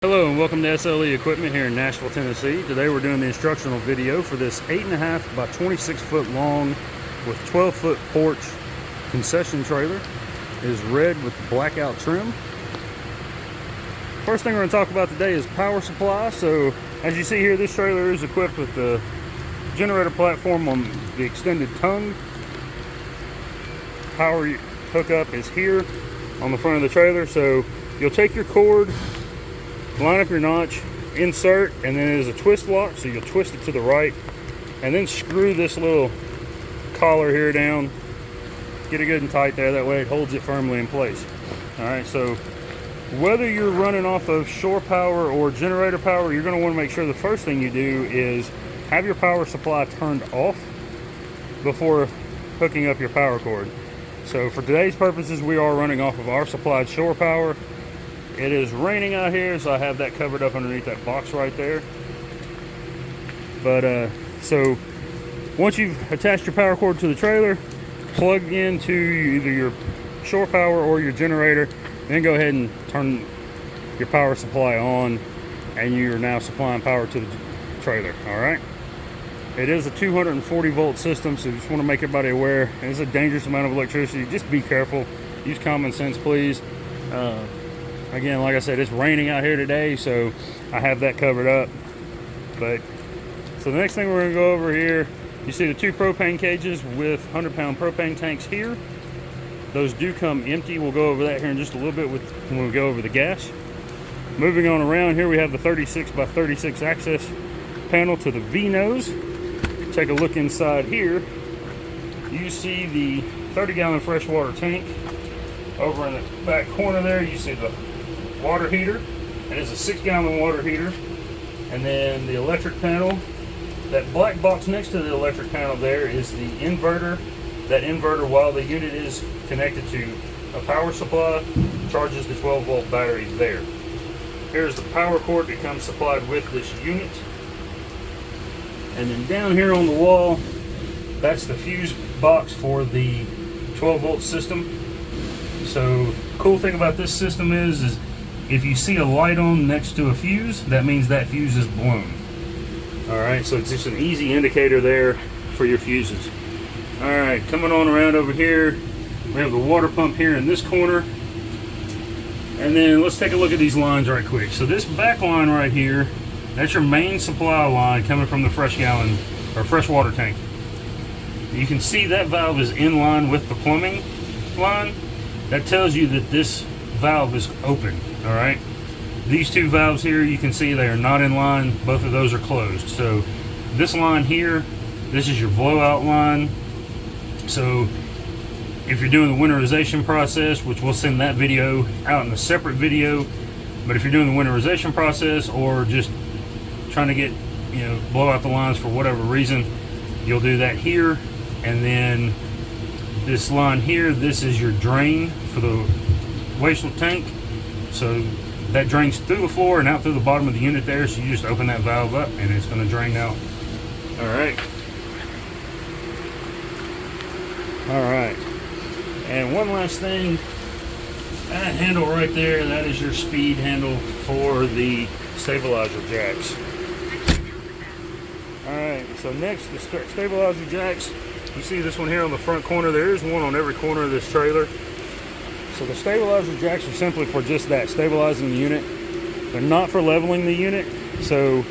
Hello and welcome to SLE Equipment here in Nashville, Tennessee. Today we're doing the instructional video for this 8.5 by 26 foot long with 12 foot porch concession trailer. It is red with blackout trim. First thing we're going to talk about today is power supply. So as you see here, this trailer is equipped with the generator platform on the extended tongue. Power hookup is here on the front of the trailer. So you'll take your cord, line up your notch, insert, and then there's a twist lock, so you'll twist it to the right and then screw this little collar here down, get it good and tight there, that way it holds it firmly in place. All right, so whether you're running off of shore power or generator power, you're going to want to make sure the first thing you do is have your power supply turned off before hooking up your power cord. So for today's purposes, we are running off of our supplied shore power. It is raining out here, so I have that covered up underneath that box right there. But so once you've attached your power cord to the trailer, plug into either your shore power or your generator, then go ahead and turn your power supply on, and you're now supplying power to the trailer. All right. It is a 240 volt system, so just want to make everybody aware. It's a dangerous amount of electricity. Just be careful. Use common sense, please. Again, like I said, it's raining out here today, so I have that covered up. But so the next thing we're going to go over here, you see the two propane cages with 100-pound propane tanks here. Those do come empty. We'll go over that here in just a little bit when we go over the gas. Moving on around here, we have the 36 by 36 access panel to the V-nose. Take a look inside here. You see the 30-gallon freshwater tank. Over in the back corner there, you see the water heater. It is a 6-gallon water heater. And then the electric panel, that black box next to the electric panel there is the inverter. That inverter, while the unit is connected to a power supply, charges the 12 volt battery there. Here's the power cord that comes supplied with this unit. And then down here on the wall, that's the fuse box for the 12 volt system. So cool thing about this system is if you see a light on next to a fuse, that means that fuse is blown. All right, so it's just an easy indicator there for your fuses. All right, coming on around over here, we have the water pump here in this corner. And then let's take a look at these lines right quick. So this back line right here, that's your main supply line coming from the freshwater tank. You can see that valve is in line with the plumbing line. That tells you that this valve is open. All right, these two valves here, you can see they are not in line. Both of those are closed. So this line here, this is your blowout line. So if you're doing the winterization process, which we'll send that video out in a separate video, but if you're doing the winterization process or just trying to get, blow out the lines for whatever reason, you'll do that here. And then this line here, this is your drain for the waste tank. So that drains through the floor and out through the bottom of the unit there. So you just open that valve up and it's going to drain out. All right. And one last thing, that handle right there, that is your speed handle for the stabilizer jacks. All right, so next, the stabilizer jacks. You see this one here on the front corner. There is one on every corner of this trailer. So the stabilizer jacks are simply for just that, stabilizing the unit. They're not for leveling the unit. So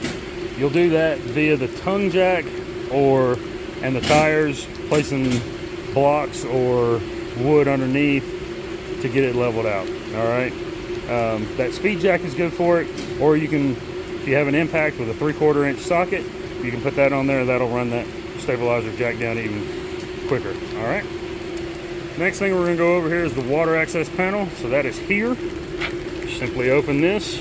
you'll do that via the tongue jack and the tires, placing blocks or wood underneath to get it leveled out. All right. That speed jack is good for it. Or you can, if you have an impact with a 3/4 inch socket, you can put that on there. That'll run that stabilizer jack down even quicker. All right. Next thing we're going to go over here is the water access panel. So that is here. Simply open this.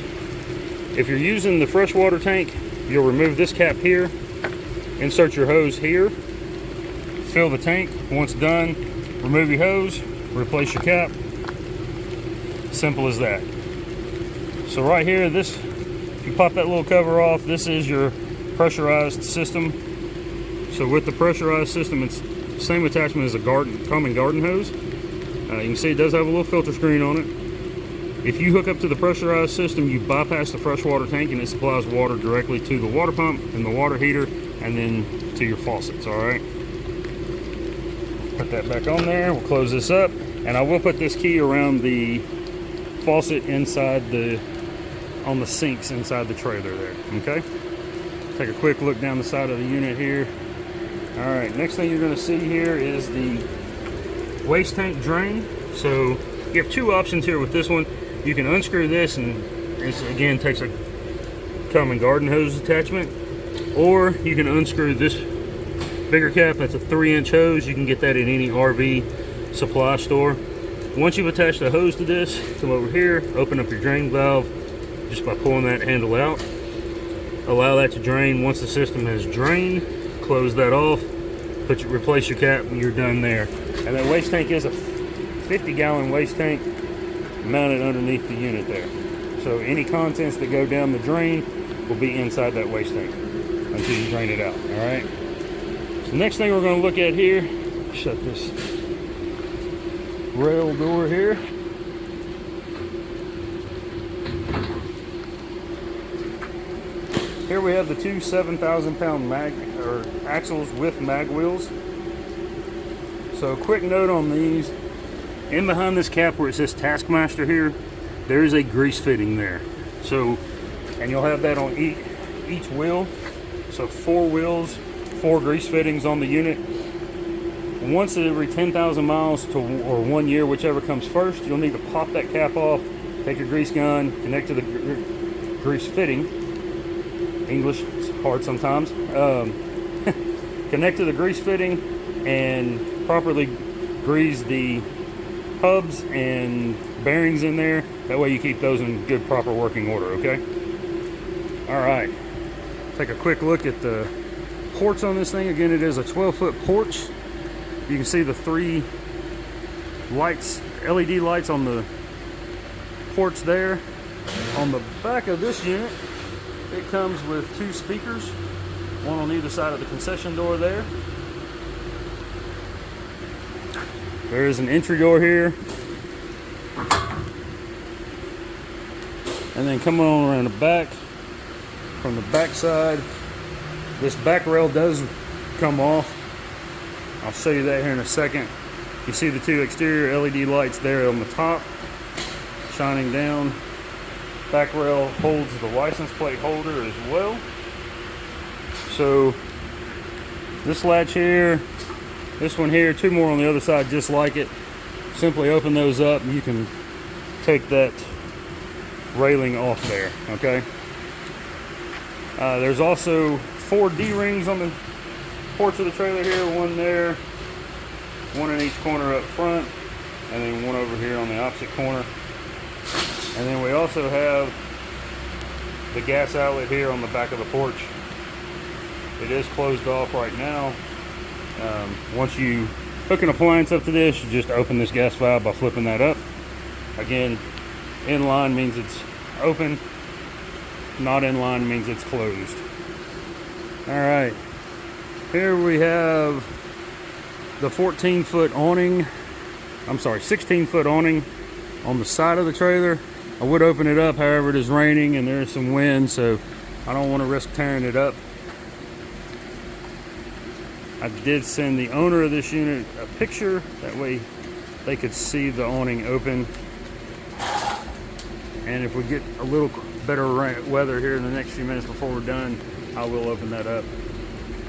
If you're using the freshwater tank, you'll remove this cap here, insert your hose here, fill the tank. Once done, remove your hose, replace your cap. Simple as that. So right here, if you pop that little cover off, this is your pressurized system. So with the pressurized system, it's the same attachment as a common garden hose. You can see it does have a little filter screen on it. If you hook up to the pressurized system, you bypass the freshwater tank and it supplies water directly to the water pump and the water heater and then to your faucets, all right? Put that back on there. We'll close this up, and I will put this key around the faucet inside on the sinks inside the trailer there, okay? Take a quick look down the side of the unit here. All right, next thing you're gonna see here is the waste tank drain. So you have two options here with this one. You can unscrew this, and this again takes a common garden hose attachment, or you can unscrew this bigger cap. That's a 3-inch hose. You can get that in any RV supply store. Once you've attached the hose to this, come over here, open up your drain valve just by pulling that handle out. Allow that to drain. Once the system has drained, close that off, replace your cap when you're done there. And that waste tank is a 50-gallon waste tank mounted underneath the unit there. So any contents that go down the drain will be inside that waste tank until you drain it out, all right? So next thing we're gonna look at here, shut this rail door here. Here we have the two 7,000-pound axles with mag wheels. So quick note on these, in behind this cap where it says Taskmaster here, there is a grease fitting there. So, and you'll have that on each wheel. So 4 wheels, 4 grease fittings on the unit. Once every 10,000 miles or 1 year, whichever comes first, you'll need to pop that cap off, take your grease gun, connect to the grease fitting. English is hard sometimes. Connect to the grease fitting and properly grease the hubs and bearings in there. That way you keep those in good, proper working order, okay? All right, take a quick look at the porch on this thing. Again, it is a 12-foot porch. You can see the 3 lights, LED lights on the porch there. On the back of this unit, it comes with 2 speakers, one on either side of the concession door there. There is an entry door here. And then coming on around the back, from the back side, this back rail does come off. I'll show you that here in a second. You see the 2 exterior LED lights there on the top, shining down. Back rail holds the license plate holder as well. So this latch here, this one here, 2 more on the other side just like it. Simply open those up and you can take that railing off there, okay? There's also 4 D-rings on the porch of the trailer here, 1 there, 1 in each corner up front, and then 1 over here on the opposite corner. And then we also have the gas outlet here on the back of the porch. It is closed off right now. Once you hook an appliance up to this, you just open this gas valve by flipping that up. Again, in line means it's open, not in line means it's closed. All right, here we have the 14-foot awning, 16-foot awning on the side of the trailer. I would open it up, however, it is raining and there's some wind, so I don't want to risk tearing it up. I did send the owner of this unit a picture, that way they could see the awning open. And if we get a little better weather here in the next few minutes before we're done, I will open that up.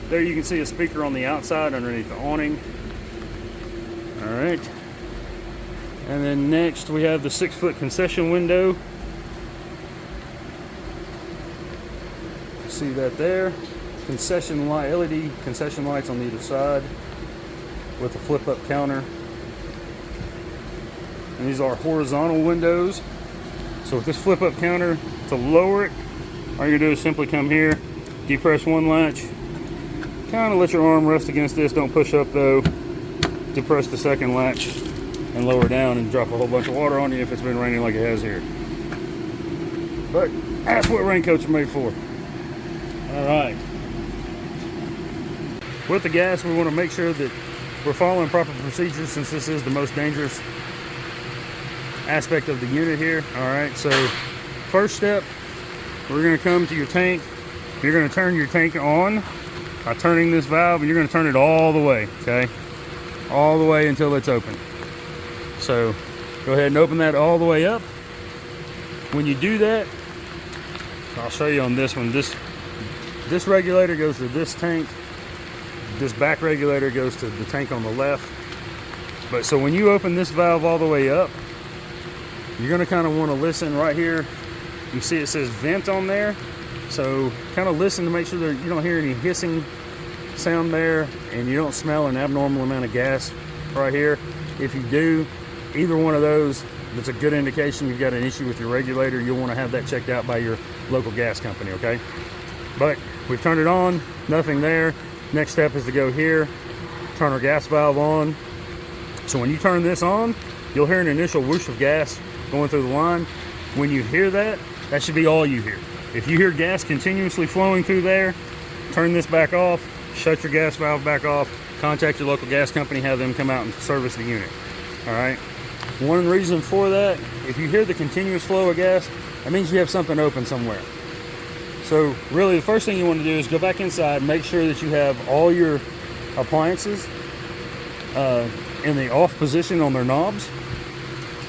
There you can see a speaker on the outside underneath the awning. All right. And then next we have the 6-foot concession window. See that there? Concession light, LED concession lights on either side with a flip-up counter. And these are horizontal windows. So with this flip-up counter, to lower it, all you're gonna do is simply come here, depress 1 latch, kind of let your arm rest against this, don't push up though, depress the 2nd latch and lower down and drop a whole bunch of water on you if it's been raining like it has here. But that's what raincoats are made for. All right. With the gas, we want to make sure that we're following proper procedures since this is the most dangerous aspect of the unit here. All right, so first step, we're going to come to your tank. You're going to turn your tank on by turning this valve, and you're going to turn it all the way, okay? All the way until it's open. So go ahead and open that all the way up. When you do that, I'll show you on this one. This regulator goes to this tank. This back regulator goes to the tank on the left. But so when you open this valve all the way up, you're going to kind of want to listen right here. You see it says vent on there. So kind of listen to make sure that you don't hear any hissing sound there, and you don't smell an abnormal amount of gas right here. If you do, either one of those, that's a good indication you've got an issue with your regulator. You'll want to have that checked out by your local gas company, okay? But we've turned it on, nothing there. Next step is to go here, turn our gas valve on. So when you turn this on, you'll hear an initial whoosh of gas going through the line. When you hear that, that should be all you hear. If you hear gas continuously flowing through there, turn this back off, shut your gas valve back off, contact your local gas company, have them come out and service the unit. All right. One reason for that, if you hear the continuous flow of gas, that means you have something open somewhere. So really the first thing you want to do is go back inside, make sure that you have all your appliances in the off position on their knobs.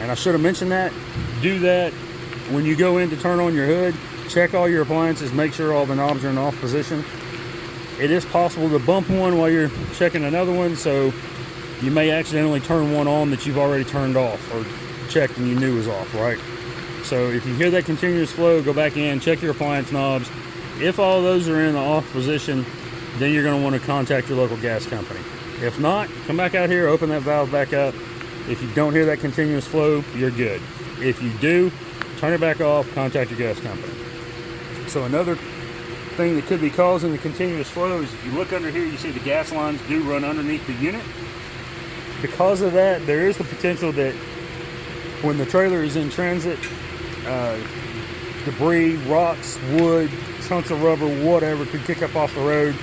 And I should have mentioned that. Do that when you go in to turn on your hood. Check all your appliances, make sure all the knobs are in off position. It is possible to bump one while you're checking another one, so you may accidentally turn one on that you've already turned off or checked and you knew was off, right? So if you hear that continuous flow, go back in, check your appliance knobs. If all those are in the off position, then you're going to want to contact your local gas company. If not, come back out here, open that valve back up. If you don't hear that continuous flow, you're good. If you do, turn it back off, contact your gas company. So another thing that could be causing the continuous flow is if you look under here, you see the gas lines do run underneath the unit. Because of that, there is the potential that when the trailer is in transit, debris, rocks, wood, chunks of rubber, whatever could kick up off the road,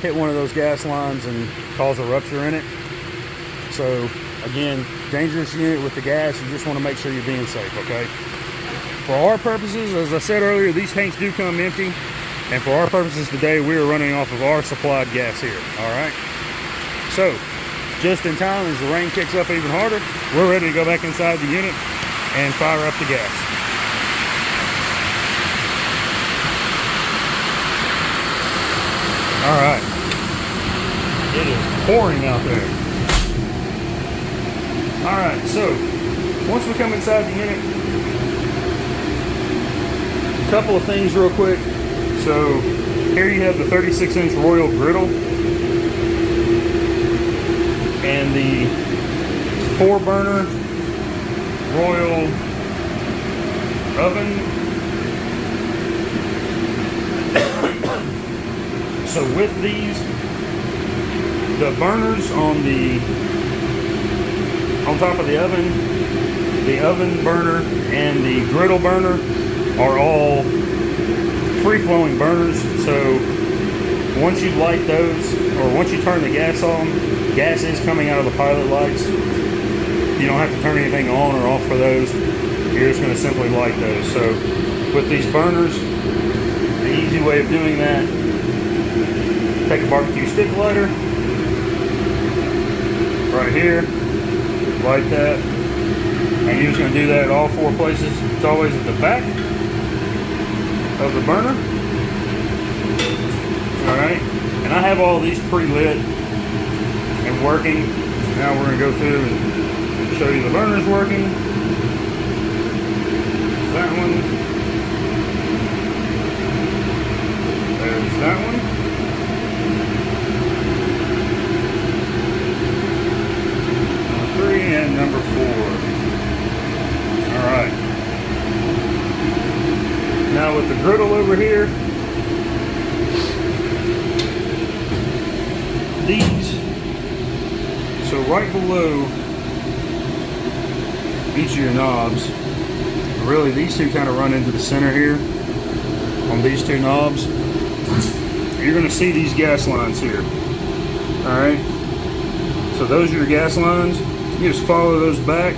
hit one of those gas lines and cause a rupture in it. So again, dangerous unit with the gas. You just want to make sure you're being safe, okay? For our purposes, as I said earlier, these tanks do come empty. And for our purposes today, we are running off of our supplied gas here, all right? So, just in time, as the rain kicks up even harder, we're ready to go back inside the unit and fire up the gas. All right. It is pouring out there. All right, so once we come inside the unit, a couple of things real quick. So here you have the 36-inch Royal griddle and the 4-burner Royal oven. So with these, the burners on top of the oven burner and the griddle burner are all free-flowing burners. So once you light those, or once you turn the gas on, gas is coming out of the pilot lights. You don't have to turn anything on or off for those. You're just going to simply light those. So with these burners, the easy way of doing that, take a barbecue stick lighter right here, light that, and you're just going to do that at all 4 places. It's always at the back of the burner. Alright, and I have all these pre-lit and working. Now we're going to go through and show you the burners working. That one. There's that one. Number 3 and number 4. Alright. Now with the griddle over here, these, so right below each of your knobs, really these two kind of run into the center here on these 2 knobs. You're going to see these gas lines here. Alright, so those are your gas lines. You just follow those back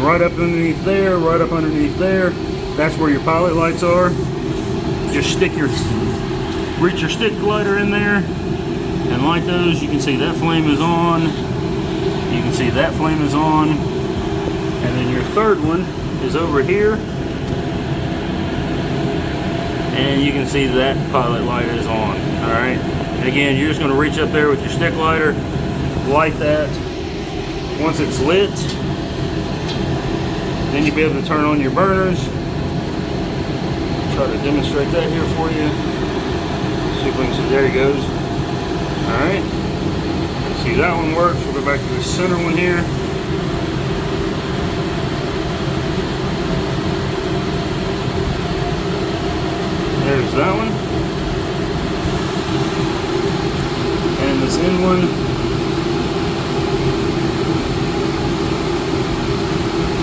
And right up underneath there, right up underneath there, that's where your pilot lights are. Just reach your stick glider in there and light those. You can see that flame is on. You can see that flame is on. And then your third one is over here. And you can see that pilot light is on. All right. And again, you're just going to reach up there with your stick lighter, light that. Once it's lit, then you'll be able to turn on your burners. Try to demonstrate that here for you. See if we can see. There he goes. All right. See, that one works. We'll go back to the center one here. There's that one. And this end one.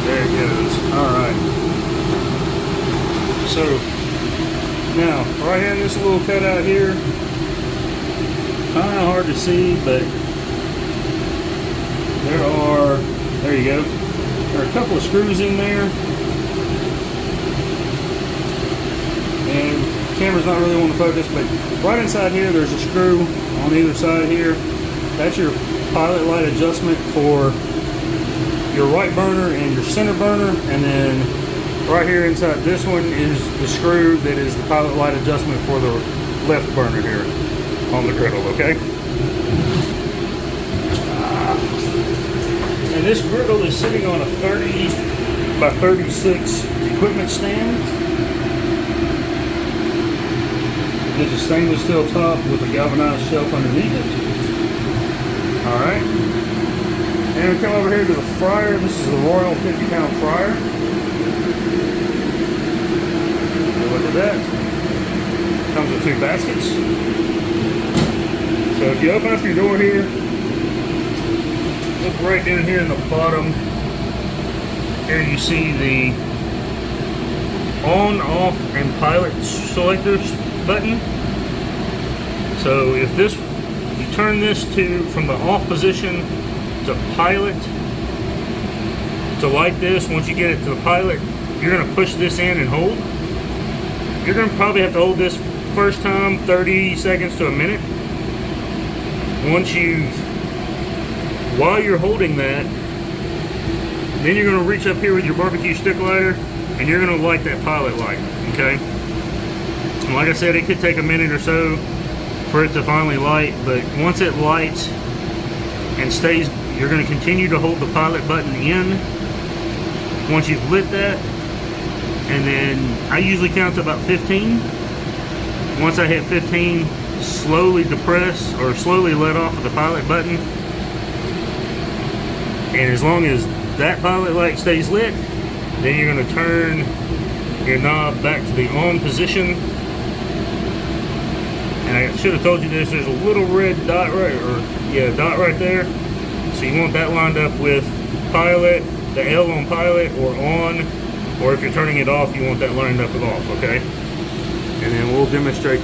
There it goes. Alright. So, now, right here in this little cutout here, kind of hard to see, but there you go. There are a couple of screws in there. And the camera's not really wanting to focus, but right inside here, there's a screw on either side here. That's your pilot light adjustment for your right burner and your center burner. And then right here inside this one is the screw that is the pilot light adjustment for the left burner here on the griddle, okay? And this griddle is sitting on a 30 by 36 equipment stand. It's a stainless steel top with a galvanized shelf underneath it. Alright. And we come over here to the fryer. This is the Royal 50-pound fryer. Look at that. Comes with 2 baskets. So if you open up your door here, look right down here in the bottom. Here you see the on, off, and pilot selectors button. So if you turn this from the off position to pilot, to light this, once you get it to the pilot, you're going to push this in and hold. You're going to probably have to hold this first time 30 seconds to a minute. While you're holding that, then you're going to reach up here with your barbecue stick lighter and you're going to light that pilot light, okay? And like I said, it could take a minute or so for it to finally light, but once it lights and stays, you're going to continue to hold the pilot button in once you've lit that. And then I usually count to about 15. Once I hit 15, slowly depress or slowly let off of the pilot button. And as long as that pilot light stays lit, then you're going to turn your knob back to the on position. And I should have told you this, there's a little red dot dot right there. So you want that lined up with pilot, the L on pilot or on, or if you're turning it off, you want that lined up with off, okay? And then we'll demonstrate.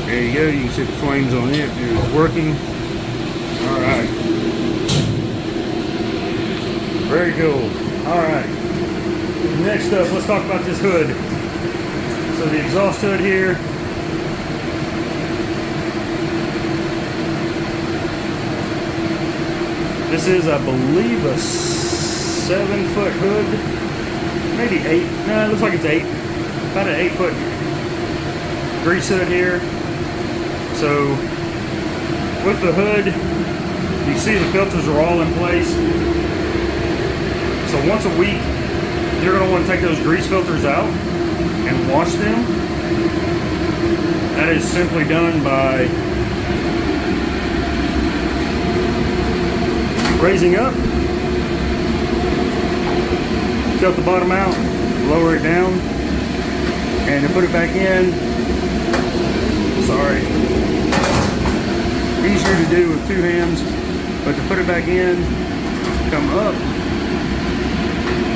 There you go, you can see the flames on it, it's working. Alright. Very cool. Alright. Next up, let's talk about this hood. So the exhaust hood here. This is, I believe, a 7-foot hood. Maybe 8. No, it looks like it's 8. About an 8-foot grease hood here. So with the hood, you see the filters are all in place. So once a week, you're going to want to take those grease filters out and wash them. That is simply done by raising up, tilt the bottom out, lower it down, and to put it back in, sorry, easier to do with 2 hands, but to put it back in, come up,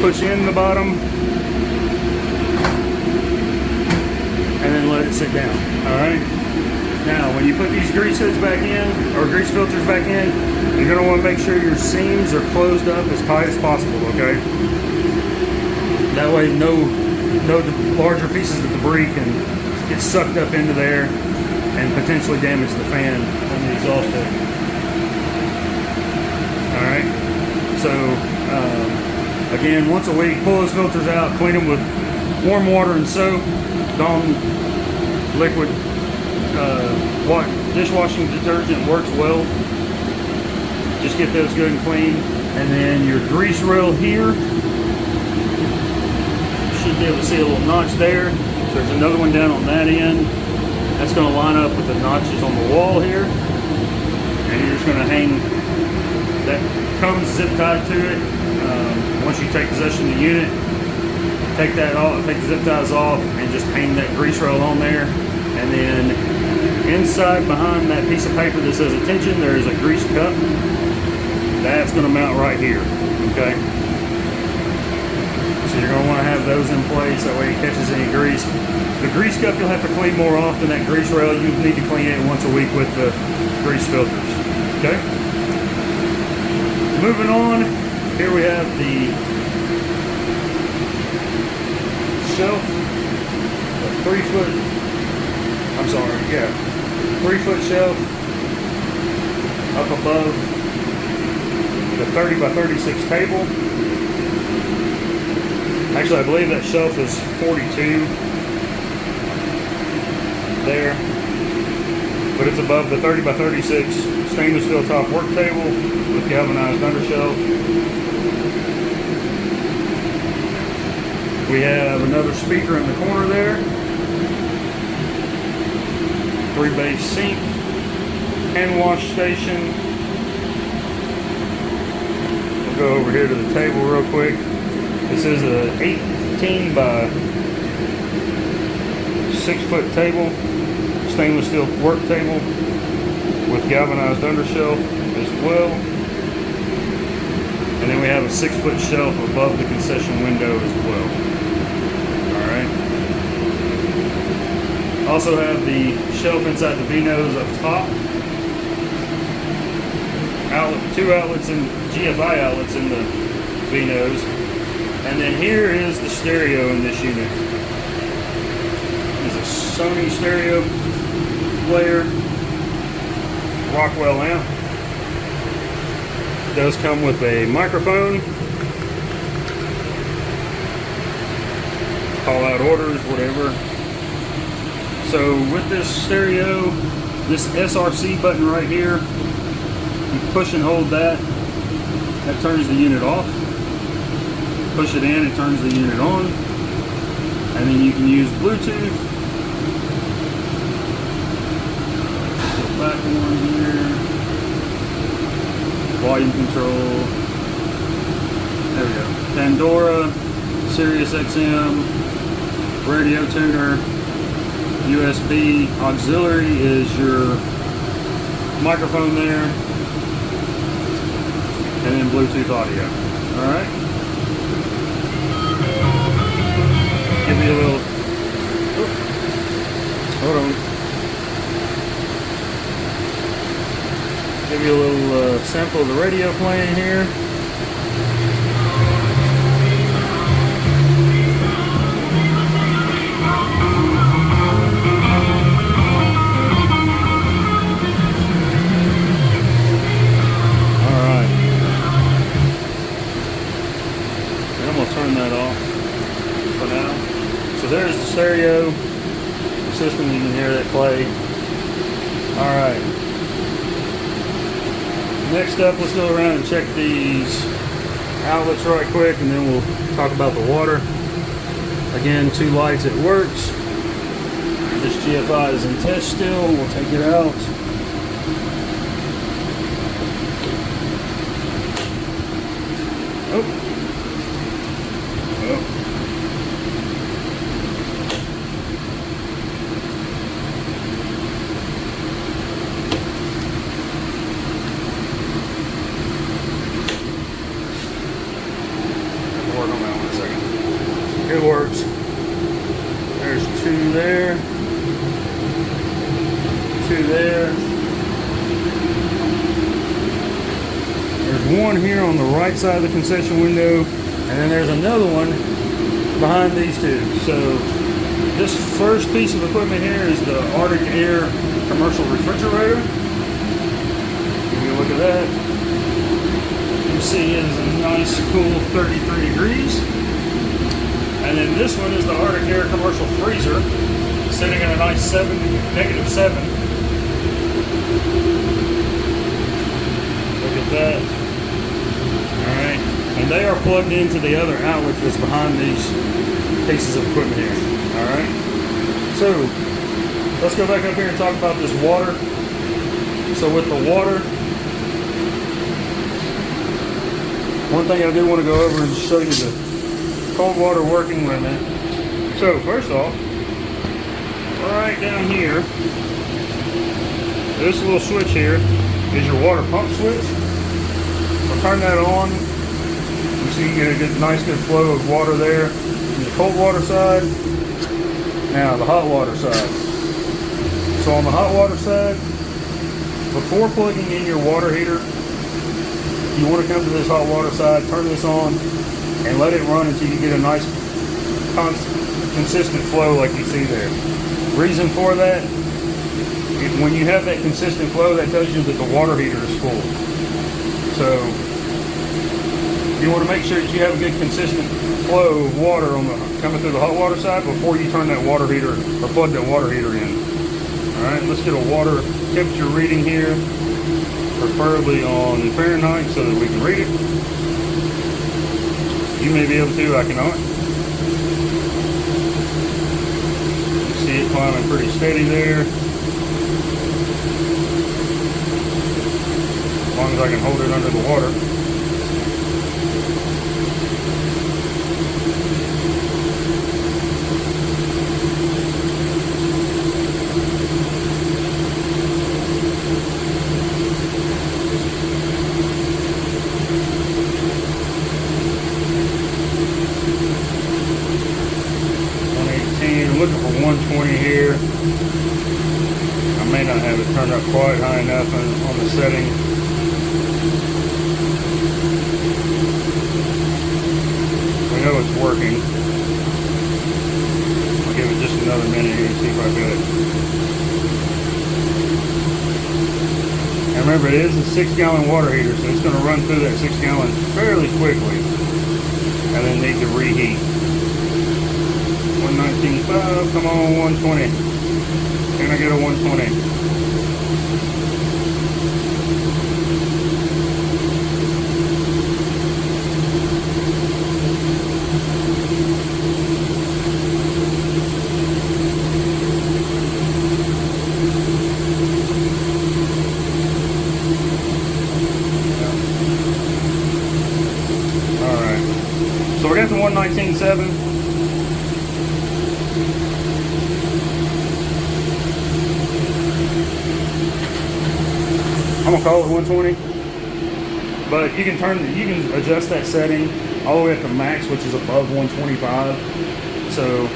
push in the bottom, and then let it sit down. Alright, Now, when you put these grease hoods back in, or grease filters back in, you're going to want to make sure your seams are closed up as tight as possible, okay? That way no larger pieces of debris can get sucked up into there and potentially damage the fan on the exhaust hood. Alright, so again, once a week, pull those filters out, clean them with warm water and soap, Dawn liquid dishwashing detergent works well. Just get those good and clean. And then your grease rail here, you should be able to see a little notch there. So there's another one down on that end. That's going to line up with the notches on the wall here. And you're just going to hang, that comes zip tied to it. Once you take possession of the unit, take that off, take the zip ties off, and just hang that grease rail on there. And then inside behind that piece of paper that says attention, there is a grease cup. That's going to mount right here, okay? So you're going to want to have those in place, that way it catches any grease. The grease cup you'll have to clean more often. That grease rail, you need to clean it once a week with the grease filters, okay? Moving on, here we have the shelf, a 3-foot, I'm sorry, yeah, 3-foot shelf up above the 30 by 36 table. Actually, I believe that shelf is 42 there, but it's above the 30 by 36 stainless steel top work table with galvanized undershelf. We have another speaker in the corner there, 3-base sink, hand wash station. We'll go over here to the table real quick. This is a 18 by 6-foot table, stainless steel work table with galvanized undershelf as well. And then we have a 6-foot shelf above the concession window as well. Alright. Also have the shelf inside the V-nose up top. Two outlets and GFI outlets in the V-nose. And then here is the stereo in this unit. It's a Sony stereo player, Rockwell amp. It does come with a microphone, call out orders, whatever. So with this stereo, this SRC button right here, you push and hold that, that turns the unit off. Push it in, it turns the unit on. And then you can use Bluetooth. Go back one here. Volume control. There we go. Pandora, Sirius XM, radio tuner, USB. Auxiliary is your microphone there. And then Bluetooth audio. Alright. Give me a little, hold on. Give you a little sample of the radio playing here. Alright. And I'm going to turn that off for now. So there's the stereo system, you can hear that play. Alright. Next up, let's go around and check these outlets right quick, and then we'll talk about the water. Again, 2 lights, it works. This GFI is in test still, we'll take it out. Oh. It works. There's 2 there, 2 two there. There's one here on the right side of the concession window, and then there's another one behind these two. So this first piece of equipment here is the Arctic Air commercial refrigerator. Give you a look at that. You see it is a nice cool 33 degrees. And then this one is the Arctic Air commercial freezer, sitting at a nice -7. Look at that. Alright. And they are plugged into the other outlet that's behind these pieces of equipment here. Alright. So, let's go back up here and talk about this water. So with the water, one thing I do want to go over and show you the cold water working limit. So first off, right down here, this little switch here is your water pump switch. I'll turn that on. You see you get a nice good flow of water there from the cold water side. Now the hot water side. So on the hot water side, before plugging in your water heater, you want to come to this hot water side, turn this on, and let it run until you get a nice consistent flow like you see there. Reason for that, when you have that consistent flow, that tells you that the water heater is full. So you want to make sure that you have a good consistent flow of water coming through the hot water side before you turn that water heater or plug that water heater in. Alright, let's get a water temperature reading here, preferably on Fahrenheit so that we can read it. You may be able to, I cannot. You see it climbing pretty steady there. As long as I can hold it under the water. Looking for 120 here. I may not have it turned up quite high enough on the setting. We know it's working. I'll give it just another minute here and see if I got it. Now remember, it is a 6-gallon water heater, so it's going to run through that 6 gallons fairly quickly and then need to reheat. 119.5, come on, 120. Can I get a 120? Alright. So we got the 119.7. I'm gonna call it 120, but you can adjust that setting all the way up to max, which is above 125. So,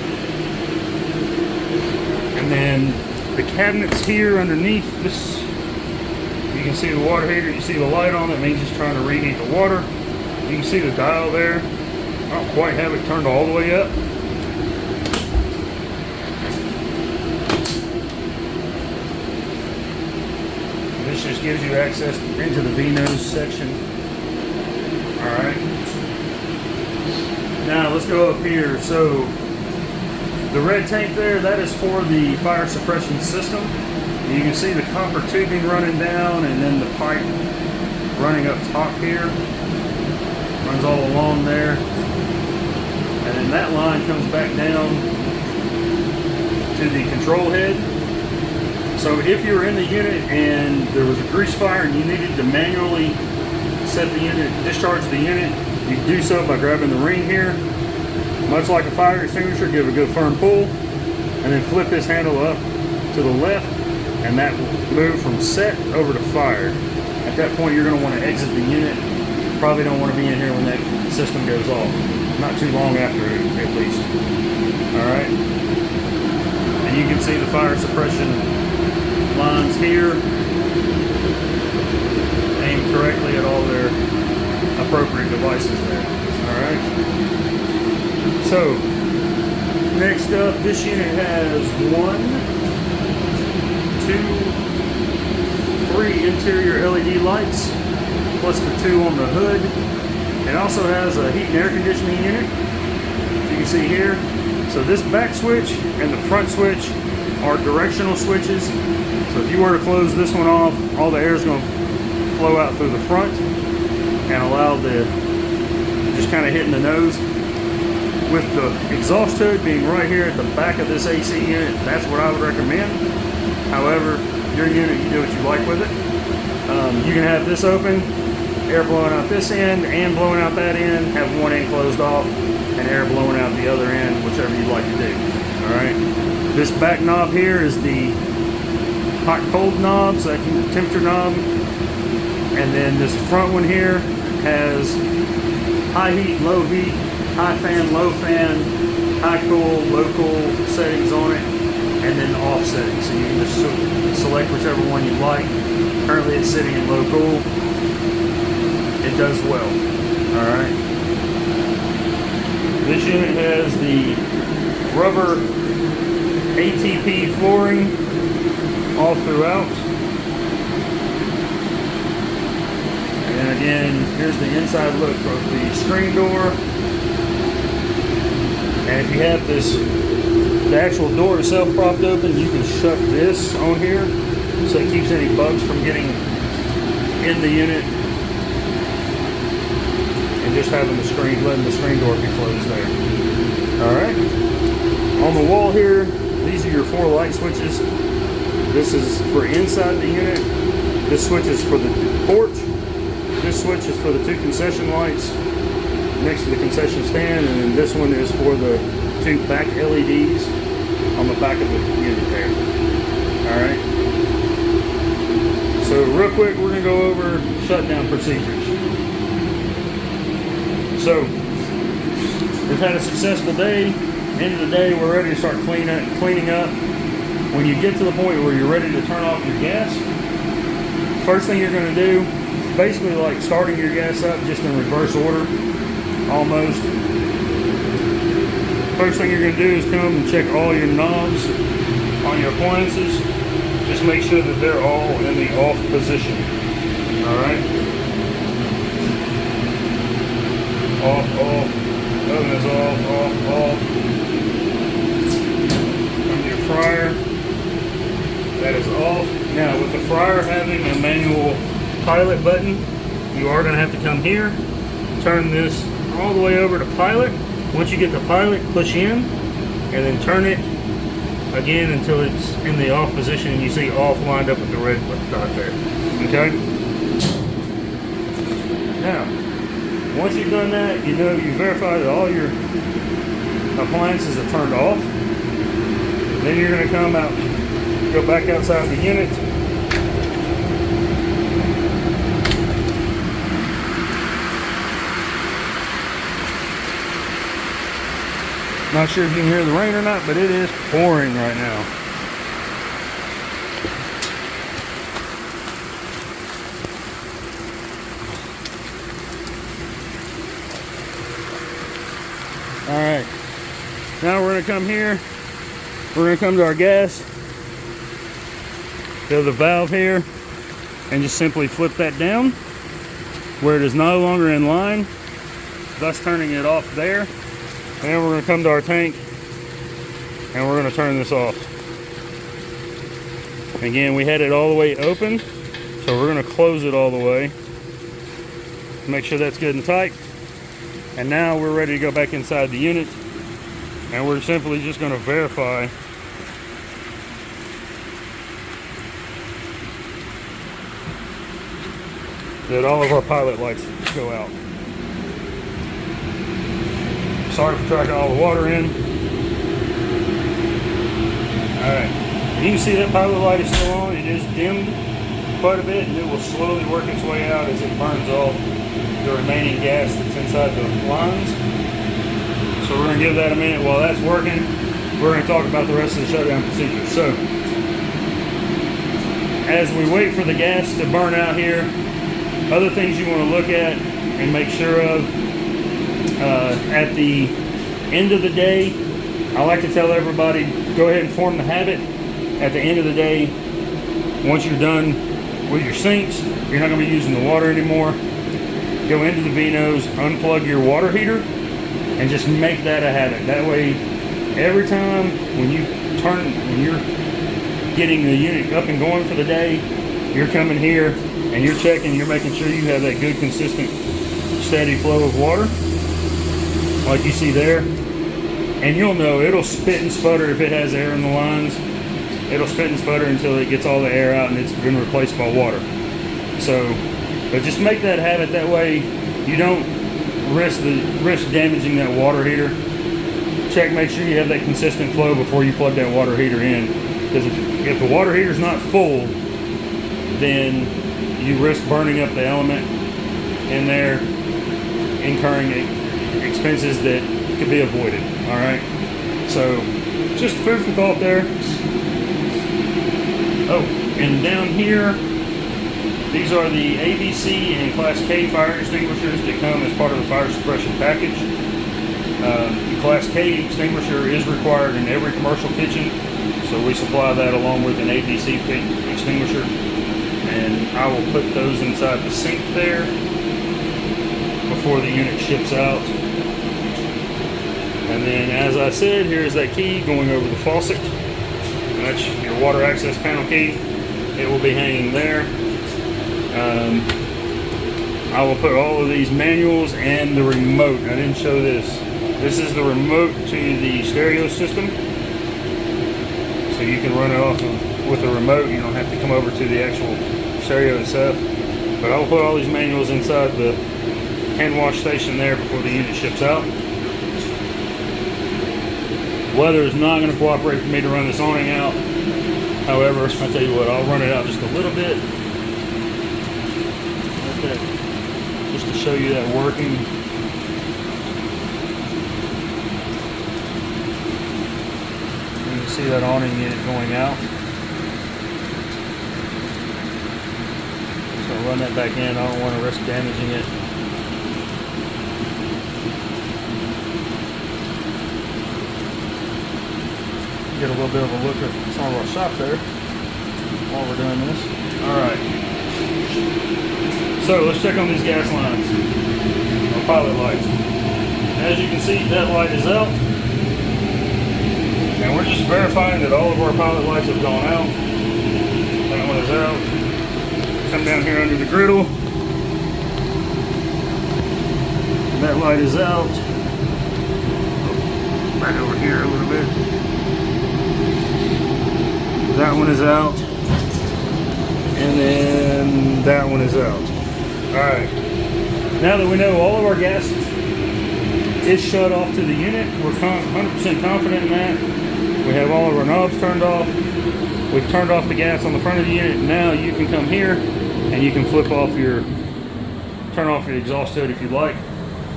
and then the cabinets here underneath this, you can see the water heater. You see the light on. That means it's trying to reheat the water. You can see the dial there. I don't quite have it turned all the way up. This just gives you access into the V-nose section. Alright. Now let's go up here. So the red tape there, that is for the fire suppression system. You can see the copper tubing running down and then the pipe running up top here. Runs all along there. And then that line comes back down to the control head. So if you're in the unit and there was a grease fire and you needed to manually set the unit, discharge the unit, you do so by grabbing the ring here. Much like a fire extinguisher, give a good firm pull, and then flip this handle up to the left, and that will move from set over to fired. At that point, you're going to want to exit the unit. Probably don't want to be in here when that system goes off. Not too long after, at least. All right. And you can see the fire suppression lines here, aimed correctly at all their appropriate devices there. Alright. So, next up, this unit has 3 interior LED lights, plus the 2 on the hood. It also has a heat and air conditioning unit, as you can see here. So this back switch and the front switch are directional switches. So if you were to close this one off, all the air is going to flow out through the front and allow the, just kind of hitting the nose. With the exhaust hood being right here at the back of this AC unit, that's what I would recommend. However, your unit, you do what you like with it. You can have this open, air blowing out this end and blowing out that end, have one end closed off, and air blowing out the other end, whichever you'd like to do. Alright. This back knob here is the hot cold knob, so that can be the temperature knob. And then this front one here has high heat, low heat, high fan, low fan, high cool, low cool settings on it, and then off settings. So you can just select whichever one you like. Currently it's sitting in low cool. It does well. Alright. This unit has the rubber ATP flooring all throughout. And again, here's the inside look of the screen door. And if you have this, the actual door itself propped open, you can shut this on here, so it keeps any bugs from getting in the unit. And just having the screen, letting the screen door be closed there. Alright. On the wall here, these are your 4 light switches. This is for inside the unit. This switch is for the porch. This switch is for the 2 concession lights next to the concession stand, and then this one is for the 2 back LEDs on the back of the unit there. Alright. So real quick, we're going to go over shutdown procedures. So, we've had a successful day. End of the day, we're ready to start cleaning up. When you get to the point where you're ready to turn off your gas, first thing you're going to do is basically like starting your gas up just in reverse order, almost. First thing you're going to do is come and check all your knobs on your appliances. Just make sure that they're all in the off position. Alright? Off, off. Oven is off, off. Come to your fryer. That is off. Now, with the fryer having a manual pilot button, you are going to have to come here, turn this all the way over to pilot. Once you get the pilot, push in, and then turn it again until it's in the off position and you see off lined up with the red dot there. Okay? Now, once you've done that, you know you verify that all your appliances are turned off. Then you're going to come out, go back outside the unit. Not sure if you can hear the rain or not, but it is pouring right now. Alright, now we're going to come here, we're going to come to our gas, go to the valve here, and just simply flip that down where it is no longer in line, thus turning it off there. And then we're going to come to our tank, and we're going to turn this off. Again, we had it all the way open, so we're going to close it all the way. Make sure that's good and tight. And now we're ready to go back inside the unit, and we're simply just going to verify that all of our pilot lights go out. Sorry for tracking all the water in. Alright, you can see that pilot light is still on. It is dimmed quite a bit, and it will slowly work its way out as it burns off the remaining gas that's inside the lines. So we're going to give that a minute. While that's working, we're going to talk about the rest of the shutdown procedure. So, as we wait for the gas to burn out here, other things you want to look at and make sure of, at the end of the day, I like to tell everybody, go ahead and form the habit. At the end of the day, once you're done with your sinks, you're not going to be using the water anymore. Go into the Vinos, unplug your water heater, and just make that a habit. That way, every time when you're getting the unit up and going for the day, you're coming here and you're checking, you're making sure you have that good, consistent, steady flow of water, like you see there. And you'll know it'll spit and sputter if it has air in the lines. It'll spit and sputter until it gets all the air out and it's been replaced by water. So, but just make that habit. That way you don't risk damaging that water heater. Check, make sure you have that consistent flow before you plug that water heater in. Because if the water heater's not full, then you risk burning up the element in there, incurring expenses that could be avoided. All right. So, just food for thought there. Oh, and down here, these are the ABC and Class K fire extinguishers that come as part of the fire suppression package. The Class K extinguisher is required in every commercial kitchen, so we supply that along with an ABC extinguisher. And I will put those inside the sink there before the unit ships out. And then, as I said, here's that key going over the faucet. And that's your water access panel key. It will be hanging there. I will put all of these manuals and the remote. I didn't show this. This is the remote to the stereo system. So you can run it off with the remote. You don't have to come over to the actual stereo itself. But I'll put all these manuals inside the hand wash station there before the unit ships out. Weather is not going to cooperate for me to run this awning out. However, I'll tell you what, I'll run it out just a little bit. Like that, just to show you that working. You can see that awning unit going out. Just going to run that back in. I don't want to risk damaging it. Get a little bit of a look at some of our shop there while we're doing this. Alright. So let's check on these gas lines. Our pilot lights. As you can see, that light is out. And we're just verifying that all of our pilot lights have gone out. That one is out. Come down here under the griddle. That light is out. Back over here a little bit. That one is out, and then that one is out. Alright, now that we know all of our gas is shut off to the unit, we're 100% confident in that. We have all of our knobs turned off. We've turned off the gas on the front of the unit. Now you can come here and you can turn off your exhaust hood if you like.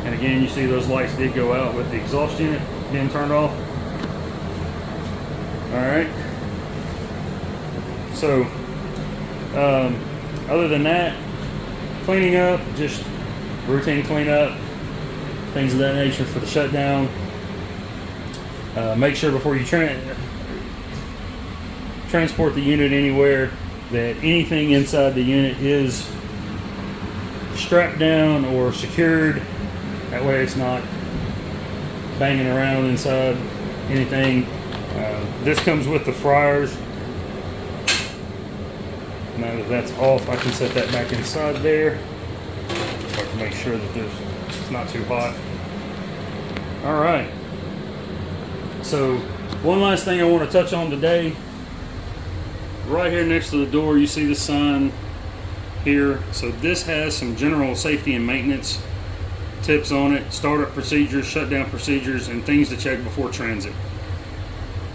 And again, you see those lights did go out with the exhaust unit being turned off. Alright. So, other than that, cleaning up, just routine cleanup, things of that nature for the shutdown. Make sure before you transport the unit anywhere that anything inside the unit is strapped down or secured. That way it's not banging around inside anything. This comes with the fryers. Now that that's off, I can set that back inside there. So I can make sure that it's not too hot. All right. So one last thing I want to touch on today. Right here next to the door, you see the sign here. So this has some general safety and maintenance tips on it, startup procedures, shutdown procedures, and things to check before transit.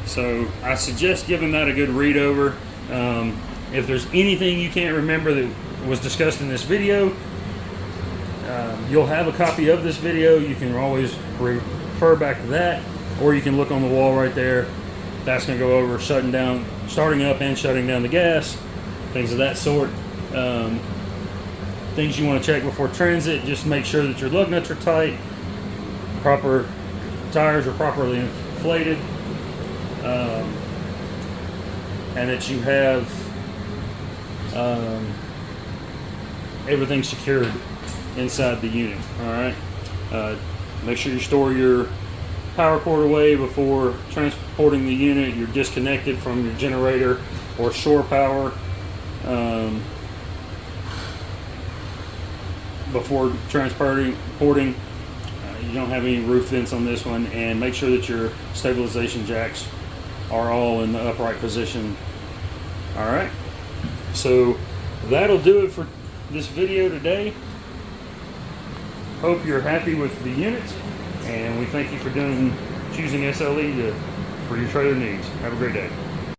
So I suggest giving that a good read over. If there's anything you can't remember that was discussed in this video, you'll have a copy of this video. You can always refer back to that, or you can look on the wall right there. That's going to go over starting up and shutting down the gas, things of that sort. Things you want to check before transit: just make sure that your lug nuts are tight, proper tires are properly inflated, and that you have everything secured inside the unit. All right. Make sure you store your power cord away before transporting the unit. You're disconnected from your generator or shore power before transporting. You don't have any roof vents on this one, and make sure that your stabilization jacks are all in the upright position. All right, so that'll do it for this video today. Hope you're happy with the unit, and we thank you for choosing SLE for your trailer needs. Have a great day.